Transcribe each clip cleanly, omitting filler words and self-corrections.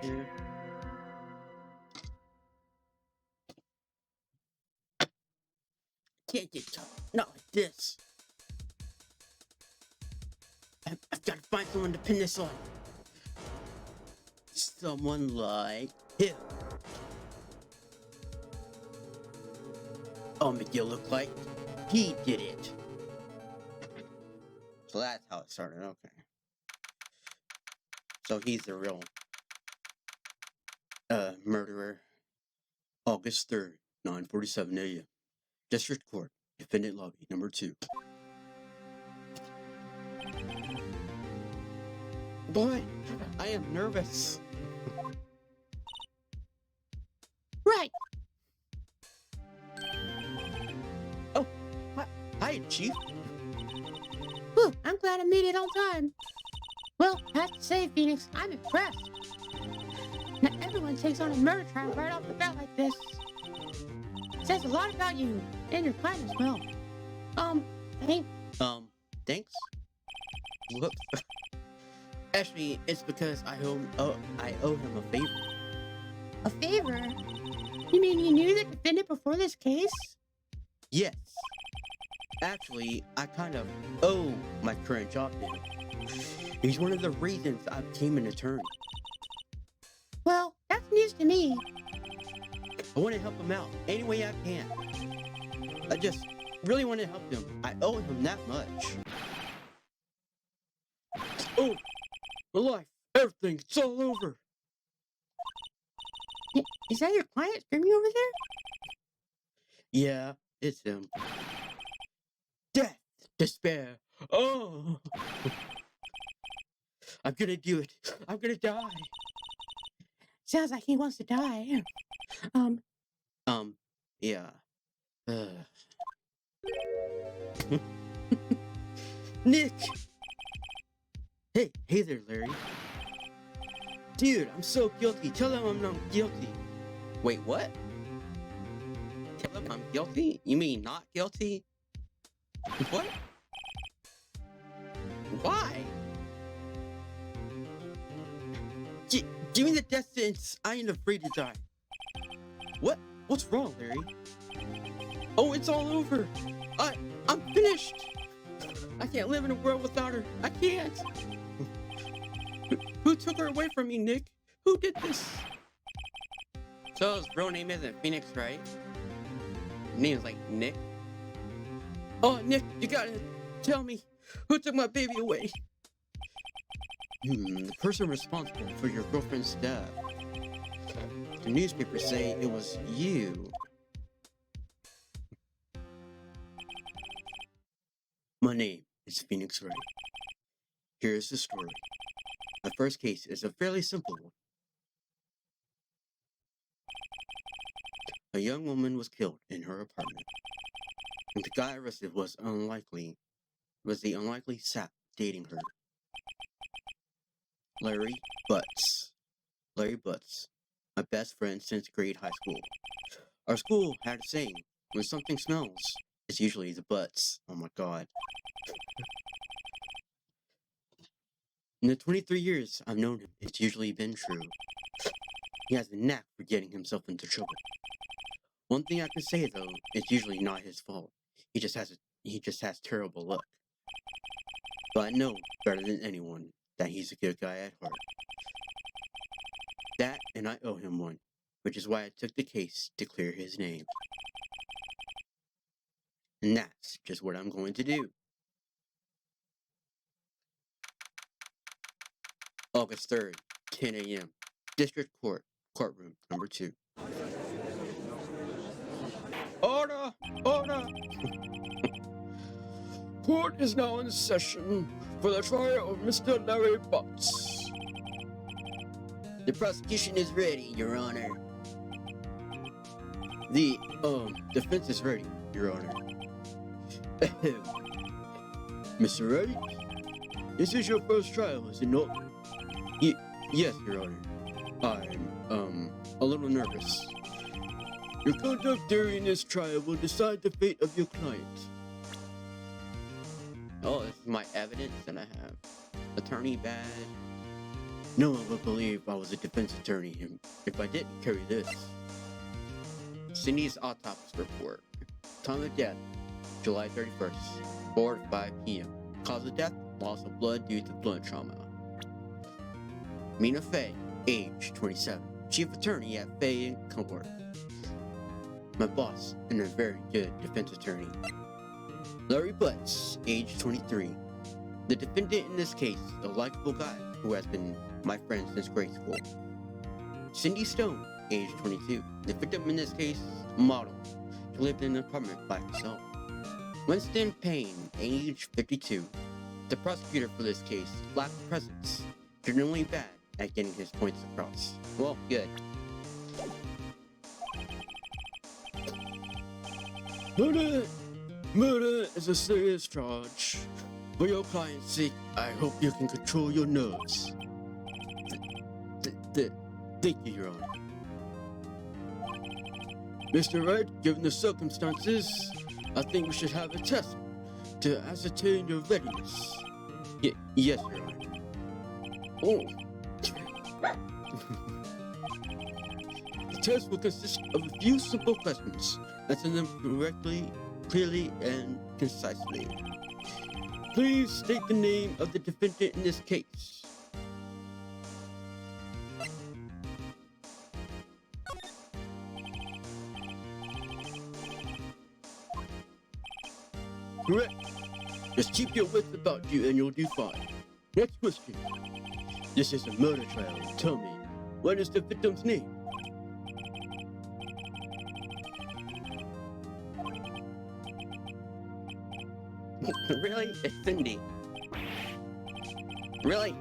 here. Can't get tough. Not like this. I've got to find someone to pin this on. Someone like him. I'll make it look like he did it. So that's how it started, okay. So he's the real murderer. August 3rd, 9:47 a.m. District Court, Defendant Lobby, number 2. Boy, I am nervous. Right. Oh, hi, Chief. Whew, I'm glad I made it on time. Well, I have to say, Phoenix, I'm impressed. Not everyone takes on a murder trial right off the bat like this. It says a lot about you and your client as well. Thanks? Whoops. Actually, it's because I owe him a favor. A favor? You mean you knew the defendant before this case? Yes. Actually, I kind of owe my current job to him. He's one of the reasons I became an attorney. Well, that's news to me. I want to help him out any way I can. I just really want to help him. I owe him that much. Oh, my life, everything, it's all over. Is that your client screaming over there? Yeah, it's him. Death, despair. Oh, I'm gonna do it. I'm gonna die. Sounds like he wants to die. Yeah. Nick! Hey there, Larry. Dude, I'm so guilty. Tell them I'm not guilty. Wait, what? Tell them I'm guilty? You mean not guilty? What? Why? Give me the death sentence. I ain't afraid to die. What? What's wrong, Larry? Oh, it's all over. I'm finished. I can't live in a world without her. I can't. Who took her away from me, Nick? Who did this? So his real name isn't PhoenixWright. His name's like Nick. Oh, Nick, you gotta tell me who took my baby away. The person responsible for your girlfriend's death. The newspapers say it was you. My name is PhoenixWright. Here's the story. My first case is a fairly simple one. A young woman was killed in her apartment, and the guy arrested was the unlikely sap dating her. Larry Butts. Larry Butts, my best friend since grade high school. Our school had a saying, when something smells, it's usually the butts. Oh my god. In the 23 years I've known him, it's usually been true. He has a knack for getting himself into trouble. One thing I can say though, it's usually not his fault. He just has terrible luck. But I know better than anyone that he's a good guy at heart. That, and I owe him one, which is why I took the case to clear his name. And that's just what I'm going to do. August 3rd, 10 a.m. District Court, courtroom number 2. Order! Order! Court is now in session for the trial of Mr. Larry Butts. The prosecution is ready, Your Honor. The, defense is ready, Your Honor. Mr. Wright, this is your first trial, is it not? Yes, Your Honor. I'm, a little nervous. Your conduct during this trial will decide the fate of your client. Oh, this is my evidence that I have. Attorney badge. No one would believe I was a defense attorney if I didn't carry this. Cindy's autopsy report. Time of death, July 31st, 4 to 5 p.m. Cause of death, loss of blood due to blood trauma. Mina Fey, age 27, chief attorney at Fey and Court. My boss, and a very good defense attorney. Larry Butts, age 23. The defendant in this case, a likable guy who has been my friend since grade school. Cindy Stone, age 22. The victim in this case, a model. She lived in an apartment by herself. Winston Payne, age 52. The prosecutor for this case lacked presence, generally bad at getting his points across. Well, good. Murder is a serious charge. For your client's sake, I hope you can control your nerves. Thank you, Your Honor. Mr. Wright, given the circumstances, I think we should have a test to ascertain your readiness. Yes, Your Honor. Oh. The test will consist of a few simple questions. Answer them correctly, clearly, and concisely. Please state the name of the defendant in this case. Correct. Just keep your wits about you and you'll do fine. Next question. This is a murder trial. Tell me, what is the victim's name? Really? It's Cindy. Really?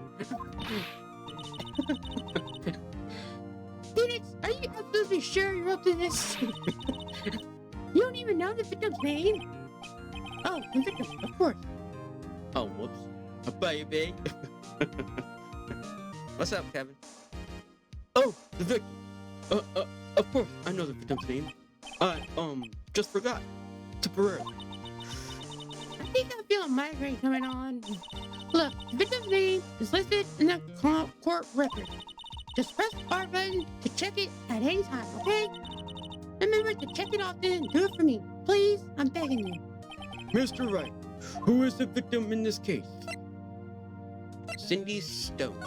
Phoenix, are you absolutely sure you're up to this? You don't even know the victim's name? Oh, the victim, of course. Oh, whoops. A baby. What's up, Kevin? Oh, the victim. Of course, I know the victim's name. I, just forgot. Temporarily. I think I feel a migraine coming on. Look, the victim's name is listed in the court record. Just press the R button to check it at any time, okay? Remember to check it often and do it for me. Please, I'm begging you. Mr. Wright, who is the victim in this case? Cindy Stone.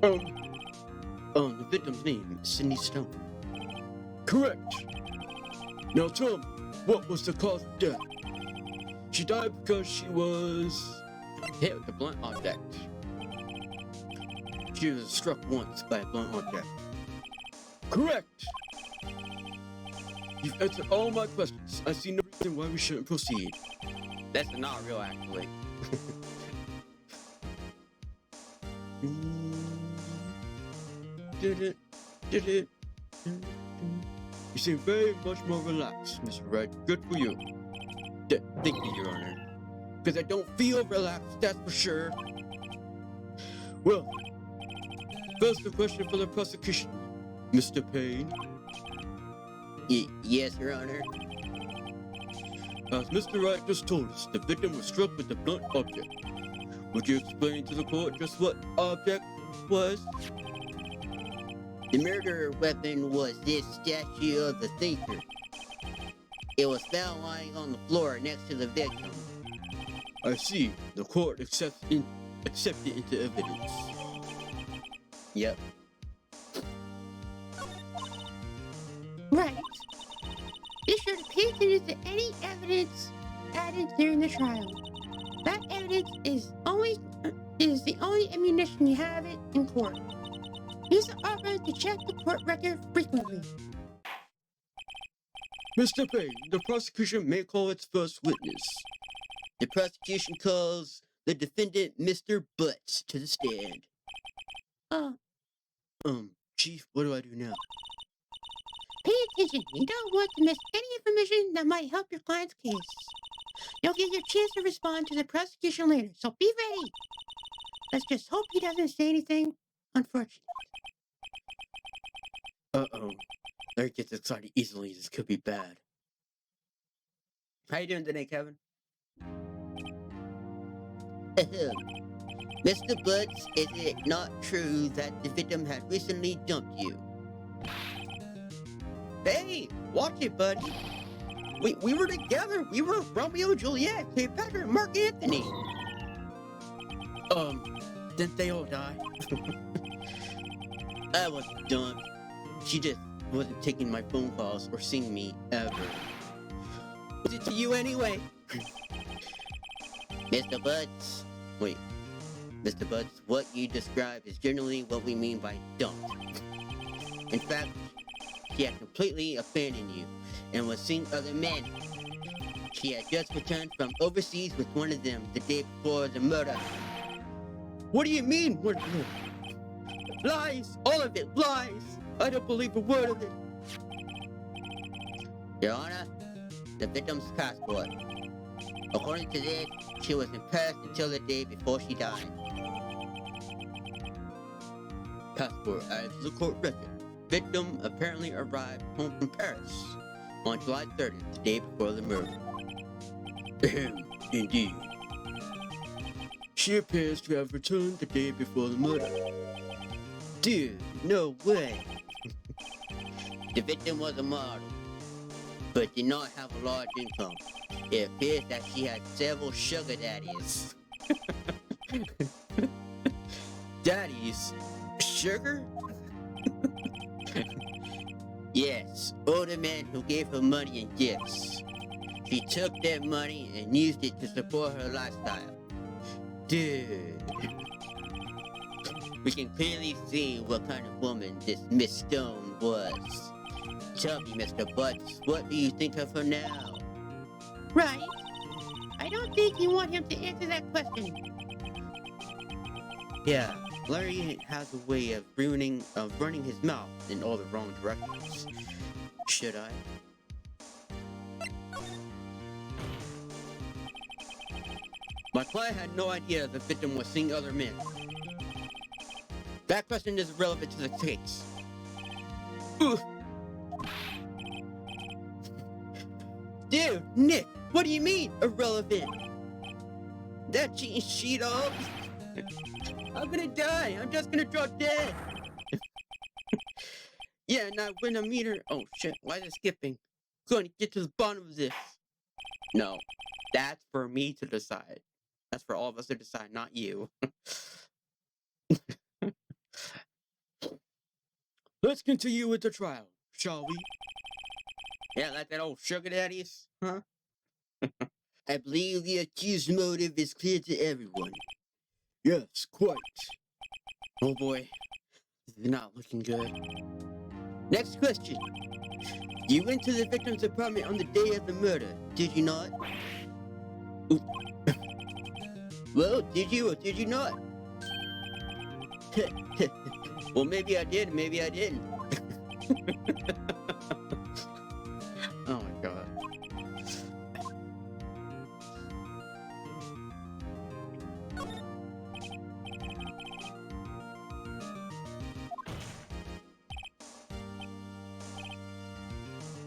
The victim's name is Cindy Stone. Correct. Now tell me, what was the cause of death? She died because she was hit with a blunt object. She was struck once by a blunt object. Correct. You've answered all my questions. I see no reason why we shouldn't proceed. That's not real, actually. You seem very much more relaxed, Mr. Wright. Good for you. Thank you, Your Honor. Because I don't feel relaxed, that's for sure. Well, first a question for the prosecution. Mr. Payne? Yes, Your Honor. As Mr. Wright just told us, the victim was struck with a blunt object. Would you explain to the court just what object was? The murder weapon was this statue of the thinker. It was found lying on the floor next to the victim. I see. The court accepts it into evidence. Yep. Right. Be sure to pay attention to any evidence added during the trial. That evidence is the only ammunition you have it in court. Use the R button to check the court record frequently. Mr. Payne, the prosecution may call its first witness. The prosecution calls the defendant Mr. Butts to the stand. Chief, what do I do now? Pay attention. You don't want to miss any information that might help your client's case. You'll get your chance to respond to the prosecution later, so be ready. Let's just hope he doesn't say anything unfortunate. Uh-oh. Larry gets excited easily. This could be bad. How you doing today, Kevin? Mr. Butts, is it not true that the victim has recently dumped you? Hey, watch it, buddy. We were together. We were Romeo, Juliet, Cleopatra, and Mark Anthony. Didn't they all die? I wasn't dumped. She just wasn't taking my phone calls or seeing me ever. Was it to you anyway? Mr. Butts. Wait. Mr. Butts, what you describe is generally what we mean by dumped. In fact, she had completely abandoned you and was seeing other men. She had just returned from overseas with one of them the day before the murder. What do you mean? What? Lies! All of it, lies! I don't believe a word of it. Your Honor, the victim's passport. According to this, she was in Paris until the day before she died. Passport as the court record. Victim apparently arrived home from Paris on July 30th, the day before the murder. Indeed. She appears to have returned the day before the murder. Dude, no way. The victim was a model, but did not have a large income. It appears that she had several sugar daddies. Daddies? Sugar? Yes, older men who gave her money and gifts. She took their money and used it to support her lifestyle. Dude. We can clearly see what kind of woman this Miss Stone was. Tell me, Mr. Butts, what do you think of her now? Right. I don't think you want him to answer that question. Yeah, Larry has a way of running his mouth in all the wrong directions. Should I? My client had no idea the victim was seeing other men. That question is irrelevant to the case. Oof. Dude, Nick, what do you mean, irrelevant? That cheating she-dog? I'm gonna die. I'm just gonna drop dead. Yeah, and when I meet her... Oh, shit. Why is it skipping? Going to get to the bottom of this. No. That's for me to decide. That's for all of us to decide, not you. Let's continue with the trial, shall we? Yeah, like that old sugar daddies, huh? I believe the accused motive is clear to everyone. Yes, quite. Oh boy, this is not looking good. Next question. You went to the victim's apartment on the day of the murder, did you not? Well, did you or did you not? Well, maybe I did, maybe I didn't. Oh my god.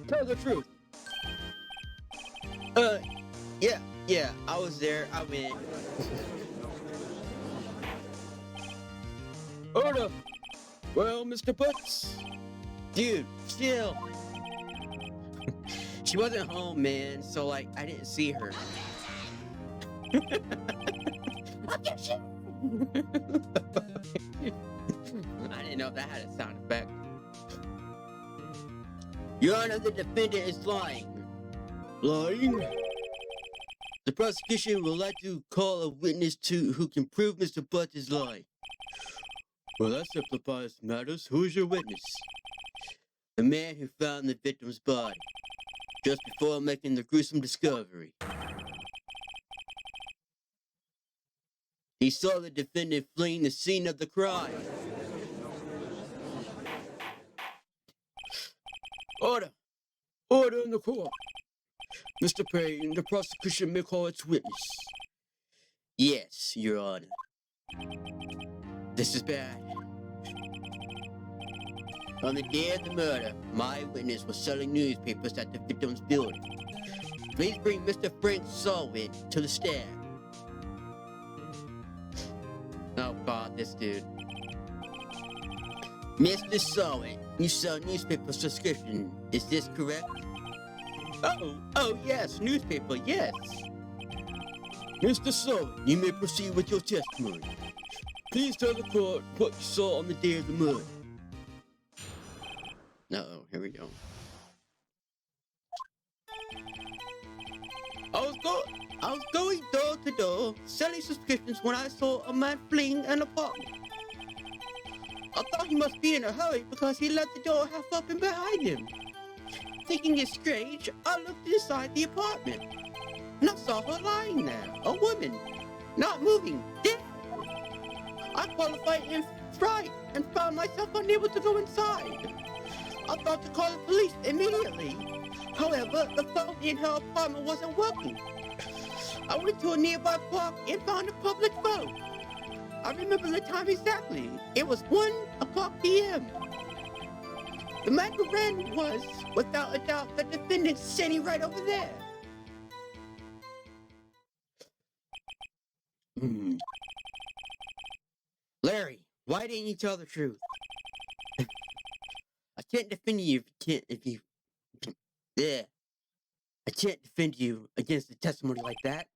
Tell the truth. Yeah, I was there. I went. Order. Well, Mr. Butts. Dude, chill. She wasn't home, man, so like I didn't see her. Objection! I didn't know that had a sound effect. Your Honor, the defendant is lying. Lying? The prosecution would like to call a witness who can prove Mr. Butts is lying. Well, that simplifies matters. Who is your witness? The man who found the victim's body just before making the gruesome discovery. He saw the defendant fleeing the scene of the crime. Order! Order in the court! Mr. Payne, the prosecution may call its witness. Yes, Your Honor. This is bad. On the day of the murder, my witness was selling newspapers at the victim's building. Please bring Mr. Frank Sullivan to the stand. this dude. Mr. Sawyer, you sell newspaper subscription. Is this correct? Oh yes, newspaper, yes. Mr. Sawyer, you may proceed with your testimony. Please tell the court what you saw on the day of the murder. Uh-oh, here we go. I was going door to door, selling subscriptions when I saw a man fleeing an apartment. I thought he must be in a hurry because he left the door half open behind him. Thinking it strange, I looked inside the apartment, and I saw her lying there, a woman, not moving, dead. I qualified in fright and found myself unable to go inside. I thought to call the police immediately. However, the phone in her apartment wasn't working. I went to a nearby park and found a public phone. I remember the time exactly. It was 1:00 p.m. The man who ran was, without a doubt, the defendant sitting right over there. Larry, why didn't you tell the truth? I can't defend you I can't defend you against a testimony like that.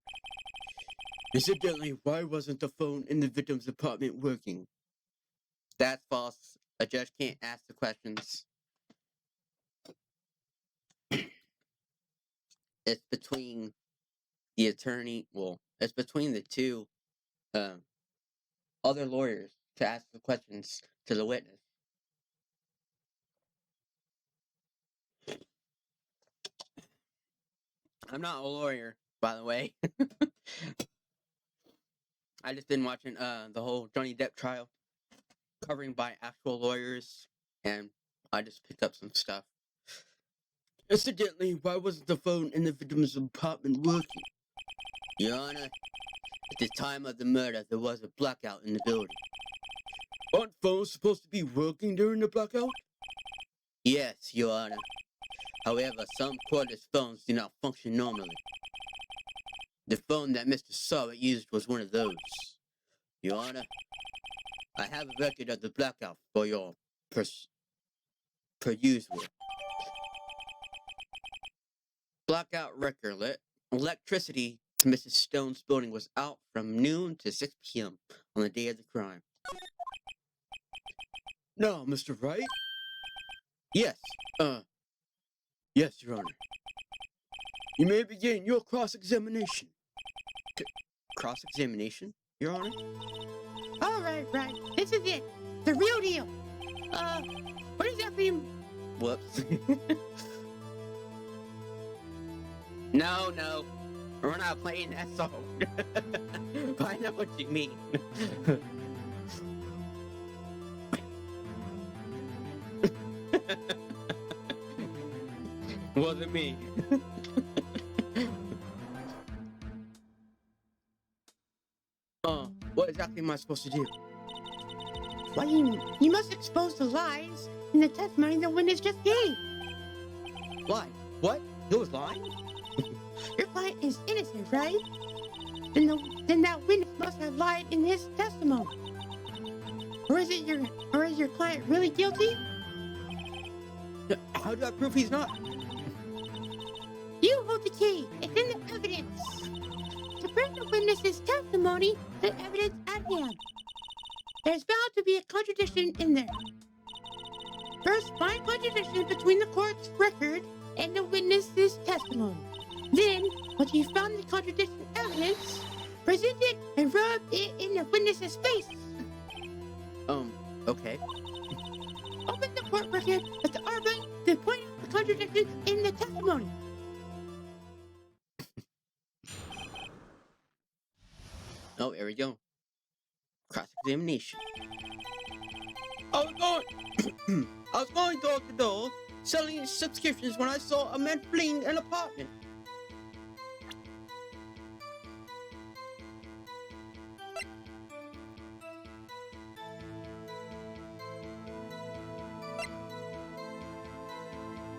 Incidentally, why wasn't the phone in the victim's apartment working? That's false. A judge can't ask the questions. It's between the attorney, it's between the two other lawyers to ask the questions to the witness. I'm not a lawyer, by the way. I just been watching the whole Johnny Depp trial, covering by actual lawyers, and I just picked up some stuff. Incidentally, why wasn't the phone in the victim's apartment working? Your Honor, at the time of the murder, there was a blackout in the building. Aren't phones supposed to be working during the blackout? Yes, Your Honor. However, some cordless phones do not function normally. The phone that Mr. Sawyer used was one of those. Your Honor, I have a record of the blackout for your perusal. Blackout record. Electricity to Mrs. Stone's building was out from noon to 6 p.m. on the day of the crime. No, Mr. Wright? Yes, yes, Your Honor. You may begin your cross-examination. Cross-examination, Your Honor? All right, this is it. The real deal. What does that mean? Whoops. No. We're not playing that song. I know what you mean. Wasn't me. What exactly am I supposed to do? Well, you must expose the lies in the testimony the witness just gave. Lie? What? He was lying? Your client is innocent, right? Then that witness must have lied in his testimony. Or is your client really guilty? How do I prove he's not? You hold the key. It's in the evidence. To prove the witness's testimony, the evidence at hand. There's bound to be a contradiction in there. First, find contradiction between the court's record and the witness's testimony. Then, once you found the contradiction evidence, present it and rub it in the witness's face. Okay. Open the court record with the R button to point out the contradiction in the testimony. Oh, there we go. Cross-examination. I was going door to door, selling subscriptions when I saw a man fleeing an apartment.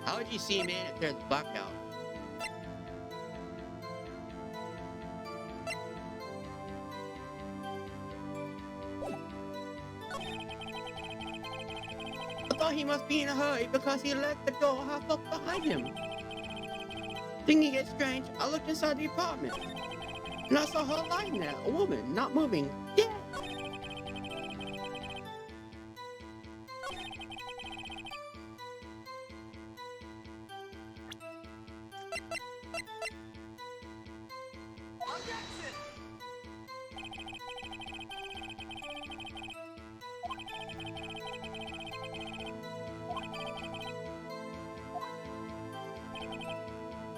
How would you see a man if there's a blackout? he must be in a hurry because he left the door half up behind him. Thinking it strange, I looked inside the apartment. And I saw her lying there, a woman, not moving. Yeah.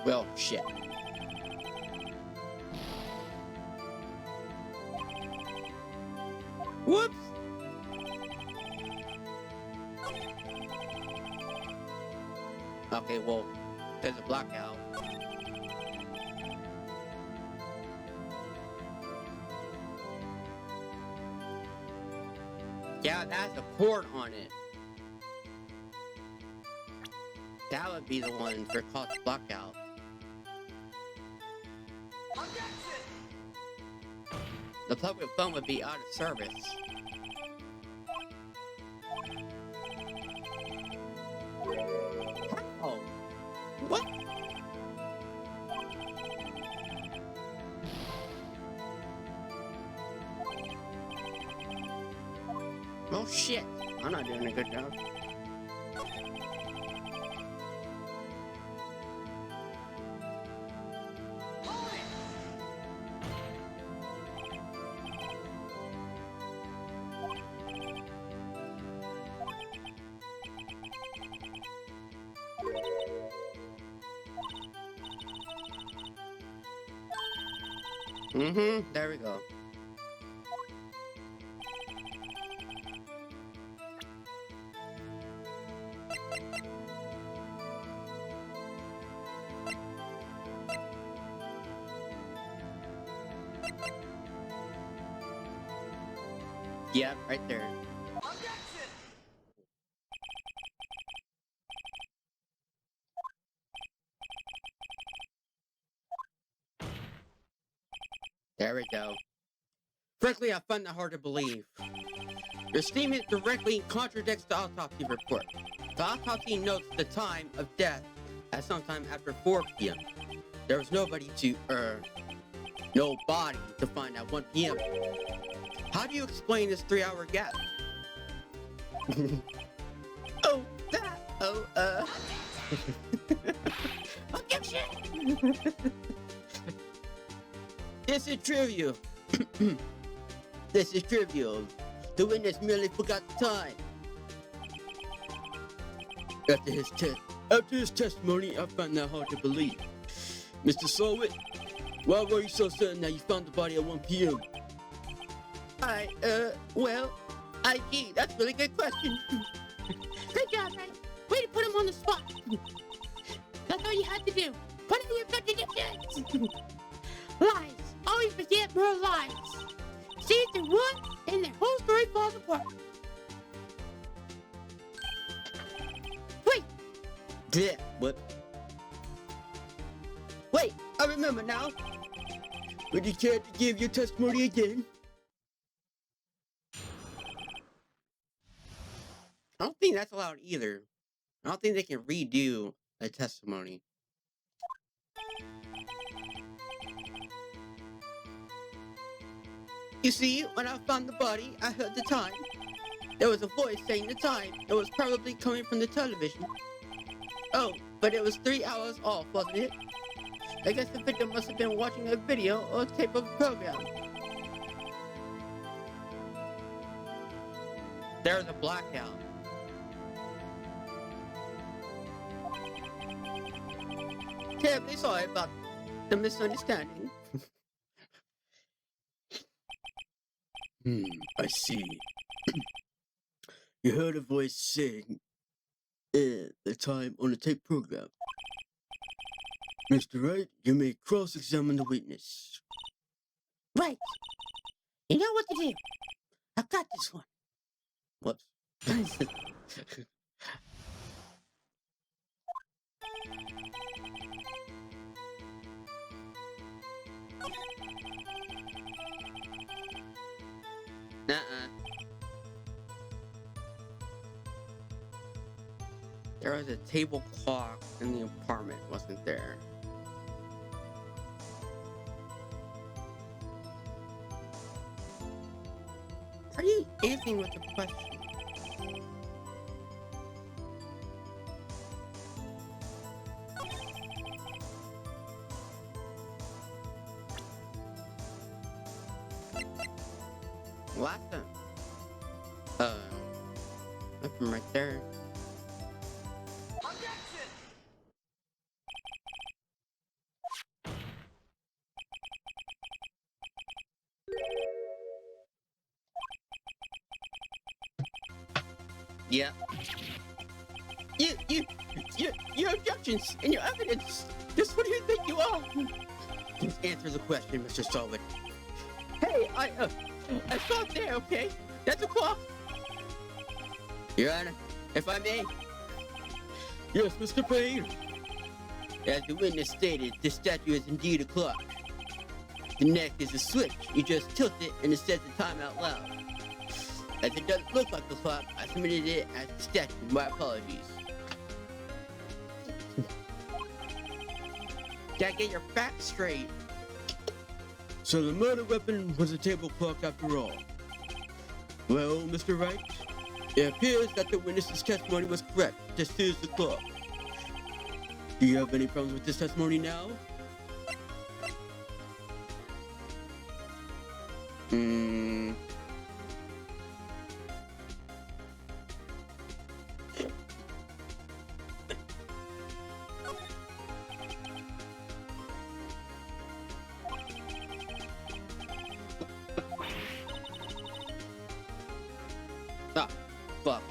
Well, shit. Whoops! Okay, well, there's a blackout. Yeah, that has a cord on it. That would be the one for called blackout. The public phone would be out of service. Oh. What? Oh shit. I'm not doing a good job. There we go. Yeah, right there. There we go. Frankly, I find that hard to believe. Your statement directly contradicts the autopsy report. The autopsy notes the time of death at sometime after 4 p.m. There was no body to find at 1 p.m. How do you explain this 3-hour gap? Okay, shit. This is trivial. This is trivial. The witness merely forgot the time. After his testimony, I find that hard to believe. Mr. Solwit, why were you so certain that you found the body at 1 p.m.? Gee, that's a really good question. Good job, Wright. Way to put him on the spot. That's all you had to do. Put in your contradictions. Lies. Always forget more lies. See through one, and their whole story falls apart. Wait. Yeah, what? Wait, I remember now. Would you care to give your testimony again? I don't think that's allowed either. I don't think they can redo a testimony. You see, when I found the body, I heard the time. There was a voice saying the time. It was probably coming from the television. Oh, but it was 3 hours off, wasn't it? I guess the victim must have been watching a video or a tape of a program. There's a blackout. Terribly sorry about the misunderstanding. I see. You heard a voice saying the time on the tape program. Mr. Wright, you may cross-examine the witness. Right. You know what to do. I've got this one. Whoops. There was a table clock in the apartment, wasn't there? Are you answering with a question? Last time. Nothing right there. Yeah. Your objections and your evidence. Just what do you think you are? Just answer the question, Mr. Solid. Hey, I saw it there, okay? That's a clock. Your Honor, if I may. Yes, Mr. Payne. As the witness stated, this statue is indeed a clock. The neck is a switch. You just tilt it and it sets the time out loud. As it doesn't look like a clock, I submitted it as a statue. My apologies. Gotta get your facts straight. So the murder weapon was a table clock after all. Well, Mr. Wright, it appears that the witness's testimony was correct. This is the clock. Do you have any problems with this testimony now? Ah, fuck.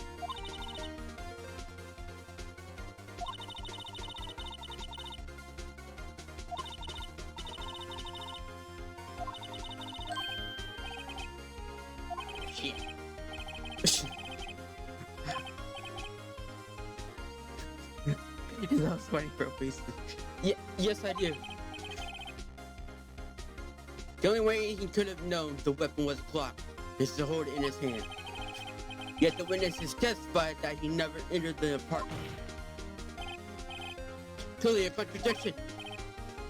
Shit. That was funny for a face. Yeah, yes I do. The only way he could have known the weapon was a clock is to hold it in his hand. Yet the witnesses testified that he never entered the apartment. Clearly a contradiction.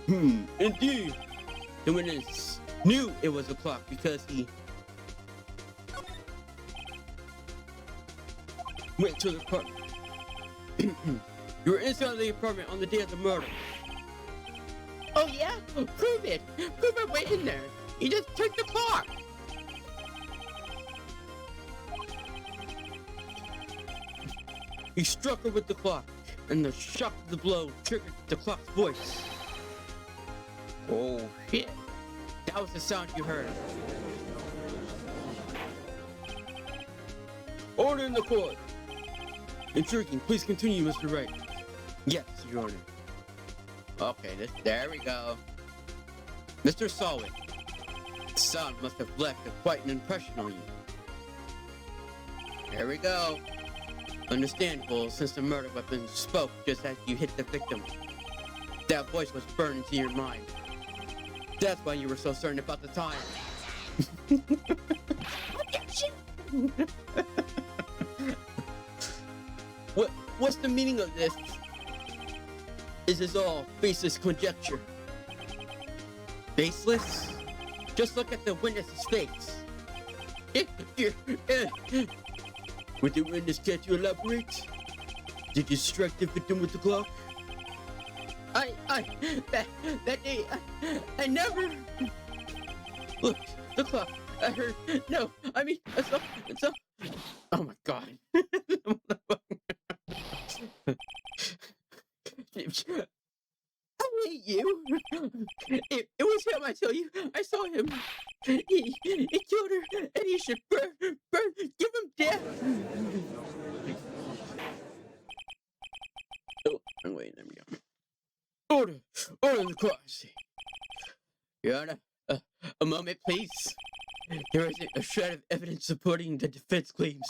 Indeed. The witness knew it was a clock because he went to the apartment. You were inside the apartment on the day of the murder. Oh yeah? Prove it! Prove I went in there! You just took the clock! He struck her with the clock, and the shock of the blow triggered the clock's voice. Oh shit. That was the sound you heard. Order in the court! Intriguing, please continue, Mr. Wright. Yes, Your Honor. Okay, there we go. Mr. Solid, the sound must have left quite an impression on you. There we go. Understandable, since the murder weapon spoke just as you hit the victim. That voice was burned into your mind. That's why you were so certain about the time. What's the meaning of this? Is this all baseless conjecture? Baseless? Just look at the witness's face. Would the witness care to elaborate? Did you strike the victim with the clock? That day, I never... Look, the clock, I heard, no, I mean, I saw, oh my god. I hate you. It was him, I tell you. I saw him. He killed her, and he should burn, give him death. Oh, wait, there we go. Order in the court. Your Honor, a moment, please. There isn't a shred of evidence supporting the defense claims.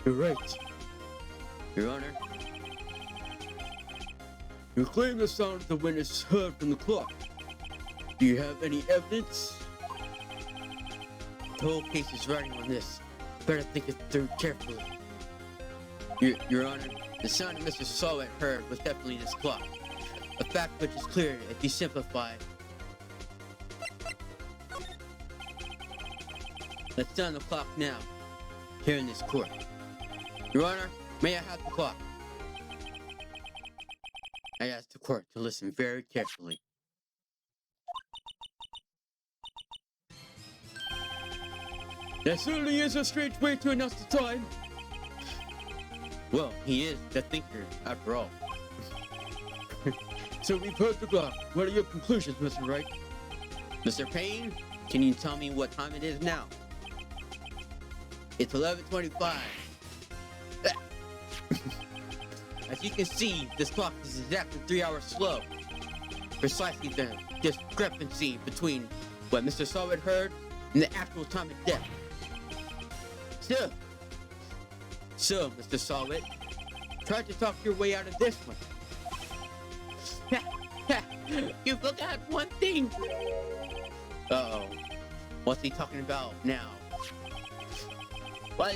You're right. Your Honor. You claim the sound the witness heard from the clock. Do you have any evidence? The whole case is riding on this. Better think it through carefully. Your Honor, The sound Mr. Sawyer heard was definitely this clock. A fact which is clear if you simplify. Let's sound the clock now, here in this court. Your Honor, may I have the clock? I asked the court to listen very carefully. That certainly is a strange way to announce the time. Well, he is the thinker, after all. So we've heard the clock. What are your conclusions, Mr. Wright? Mr. Payne, can you tell me what time it is now? It's 11:25. As you can see, this clock is exactly 3 hours slow. Precisely the discrepancy between what Mr. Sawyer heard and the actual time of death. So, Mr. Sawyer, try to talk your way out of this one. You forgot one thing. Uh-oh. What's he talking about now? While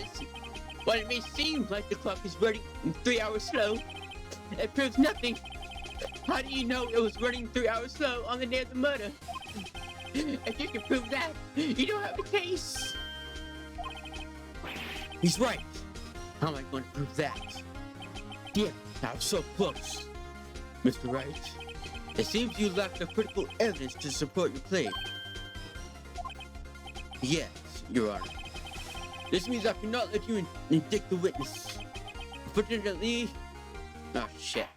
it may seem like the clock is running 3 hours slow, it proves nothing. How do you know it was running 3 hours slow on the day of the murder? If you can prove that, you don't have a case. He's right. How am I going to prove that? Yeah, I was so close. Mr. Wright, it seems you lack the critical evidence to support your claim. Yes, Your Honor. This means I cannot let you indict the witness. Unfortunately... Oh, shit.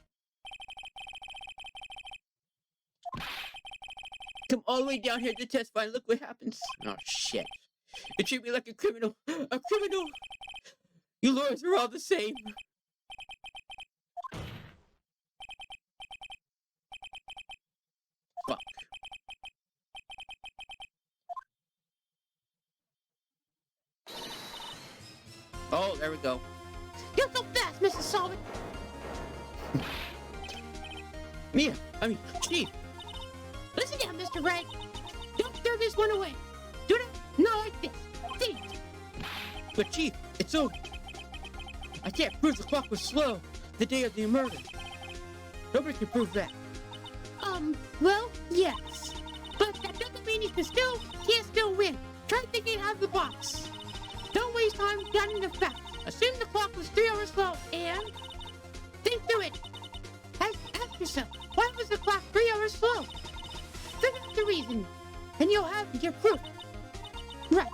Come all the way down here to testify and look what happens. Oh, shit. You treat me like a criminal. A criminal! You lawyers are all the same. Fuck. Oh, there we go. You're so fast, Mr. Sawyer. Chief. Listen down, Mr. Wright. Don't throw this one away. Do it not like this. See? But Chief, it's over. I can't prove the clock was slow the day of the murder. Nobody can prove that. Well, yes. But that doesn't mean you can't still win. Try thinking out of the box. Don't waste time doubting the facts. Assume the clock was 3 hours slow and think through it. Ask yourself, why was the clock 3 hours slow? Figure out the reason, and you'll have your proof. Right?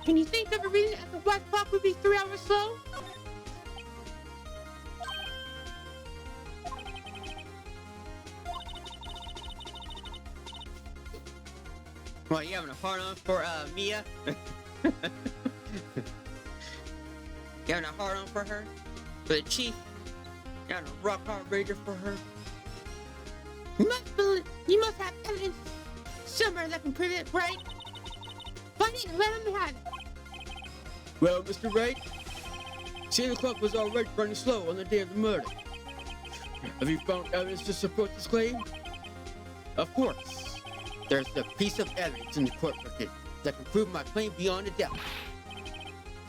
Can you think of a reason as to why the clock would be 3 hours slow? What, you having a hard on for Mia? You having a hard on for her? For the chief? You having a rock hard rager for her? You must have evidence somewhere that can prove it, right? Find it and let them have it. Well, Mr. Wright, say the clock was already running slow on the day of the murder. Have you found evidence to support this claim? Of course. There's a piece of evidence in the court record that can prove my claim beyond a doubt.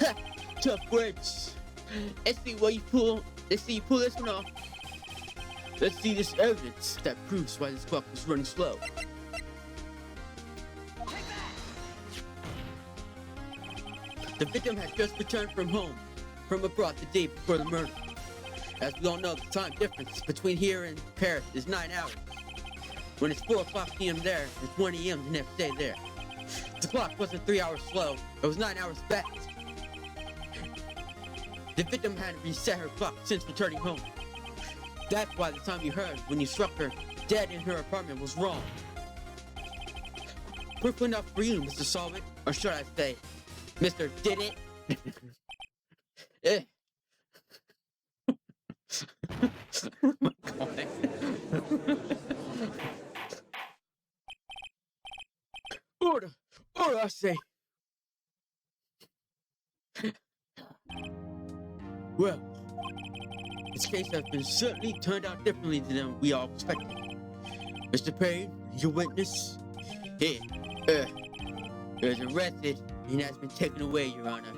Ha! Tough words. Let's see you pull this one off. Let's see this evidence that proves why this clock was running slow. The victim had just returned from abroad the day before the murder. As we all know, the time difference between here and Paris is 9 hours. When it's 4 o'clock p.m. there, it's 1 a.m. the next day there. The clock wasn't 3 hours slow, it was 9 hours fast. The victim had reset her clock since returning home. That's why the time you heard when you struck her dead in her apartment was wrong. Proof enough for you, Mr. Solvent, or should I say, Mr. Did It? Oh my God. Order, I say. Well, this case has been certainly turned out differently than we all expected. Mr. Payne, your witness, is arrested and has been taken away, Your Honor.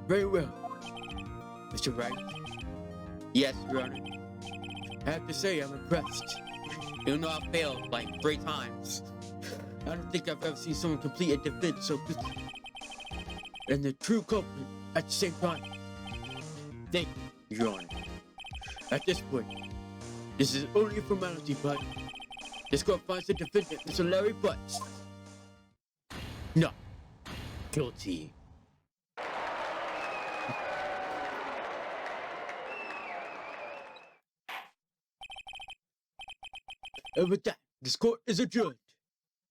Very well. Mr. Wright? Yes, Your Honor. I have to say, I'm impressed. Even though I failed like 3 times. I don't think I've ever seen someone complete a defense so quickly. And the true culprit at the same time. Thank you, Your Honor. At this point, this is only a formality, but this court finds the defendant, Mr. Larry Butts, not guilty. And with that, this court is adjourned.